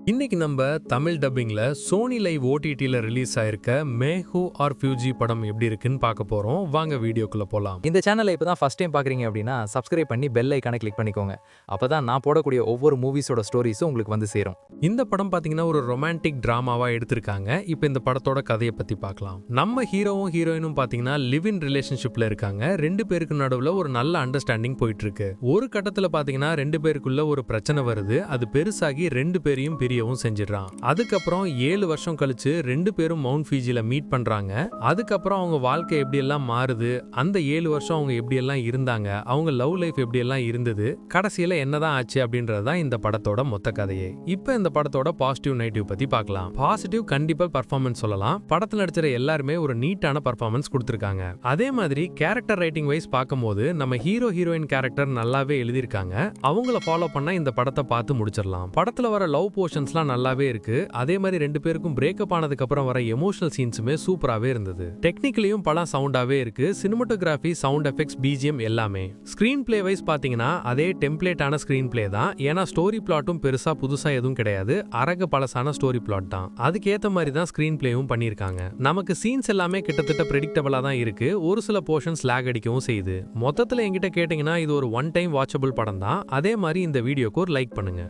இன்னைக்கு நம்ம தமிழ் டப்பிங்ல சோனி லைவ் ஓடிடில ரிலீஸ் ஆயிருக்க மே ஹூ ஆர் ஃபியூஜி படம் எப்படி இருக்குன்னு பார்க்க போறோம். வாங்க வீடியோக்குள்ள போலாம். இந்த சேனலை இப்போ தான் ஃபர்ஸ்ட் டைம் பார்க்குறீங்க அப்படின்னா சப்ஸ்கிரைப் பண்ணி பெல் ஐக்கானை கிளிக் பண்ணிக்கோங்க. அப்பதான் நான் போடக்கூடிய ஒவ்வொரு மூவிஸோட ஸ்டோரிஸும் உங்களுக்கு வந்து சேரும். இந்த படம் பாத்தீங்கன்னா ஒரு ரொமான்டிக் டிராமாவா எடுத்திருக்காங்க. இப்போ இந்த படத்தோட கதையை பத்தி பார்க்கலாம். நம்ம ஹீரோவும் ஹீரோயினும் பாத்தீங்கன்னா லிவ் இன் ரிலேஷன்ஷிப்ல இருக்காங்க. ரெண்டு பேருக்கு நடுவுல ஒரு நல்ல அண்டர்ஸ்டாண்டிங் போயிட்டு இருக்கு. ஒரு கட்டத்துல பாத்தீங்கன்னா ரெண்டு பேருக்குள்ள ஒரு பிரச்சனை வருது. அது பெருசாகி ரெண்டு பேரையும் பிரியவும் செஞ்சிடறான். அதுக்கப்புறம் 7 வருஷம் கழிச்சு ரெண்டு பேரும் மவுண்ட் ஃபிஜில மீட் பண்றாங்க. அதுக்கப்புறம் அவங்க வாழ்க்கை எப்படி எல்லாம் மாறுது, அந்த 7 வருஷம் அவங்க எப்படி எல்லாம் இருந்தாங்க, அவங்க லவ் லைஃப் எப்படி எல்லாம் இருந்தது, கடைசியில என்னதான் ஆச்சு அப்படின்றதுதான் இந்த படத்தோட மொத்த கதையே. இப்போ இந்த படத்தோட பாசிட்டிவ் நெகட்டிவ் பத்தி பார்க்கலாம். பாசிட்டிவ் கண்டிப்பா பர்ஃபார்மன்ஸ் சொல்லலாம். படத்துல நடிச்ச எல்லாருமே ஒரு நீட்டான பர்ஃபார்மன்ஸ் கொடுத்திருக்காங்க. அதே மாதிரி கேரக்டர் ரைட்டிங் வைஸ் பார்க்கும்போது நம்ம ஹீரோ ஹீரோயின் கேரக்டர் நல்லாவே எழுதியிருக்காங்க. அவங்கள ஃபாலோ பண்ணா இந்த படத்தை பார்த்து முடிச்சிடலாம். படத்துல வர லவ் போர்ஷன்ஸ்லாம் நல்லாவே இருக்கு. அதே மாதிரி ரெண்டு பேருக்கும் பிரேக்கப் ஆனதுக்கு அப்புறம் வர எமோஷனல் சீன்ஸுமே சூப்பராவே இருந்தது. டெக்னிக்கலியும் படம் சவுண்டாவே இருக்கு. சினிமாட்டோகிராஃபி, சவுண்ட் எஃபெக்ட்ஸ், பிஜிஎம் எல்லாமே. ஸ்கிரீன் பிளே வைஸ் பாத்தீங்கன்னா அதே டெம்ப்ளேட்டான ஸ்கிரீன் பிளே தான். ஏன்னா ஸ்டோரி பிளாட்டும் பெருசா புதுசா எதுவும் கிடையாது. அரக பழசான ஸ்டோரி பிளாட் தான். அதுக்கேத்த மாதிரி தான் ஸ்கிரீன் பிளேவும் பண்ணிருக்காங்க. நமக்கு சீன்ஸ் எல்லாமே கிட்டத்தட்ட பிரெடிக்டபிளா தான் இருக்கு. ஒரு சில போர்ஷன்ஸ் லாக் அடிக்கவும் செய்யுது. மொத்தத்துல என்கிட்ட கேட்டீங்கன்னா இது ஒரு ஒன் டைம் வாட்சபிள் படம் தான். அதே மாதிரி இந்த வீடியோக்கு ஒரு லைக் பண்ணுங்க.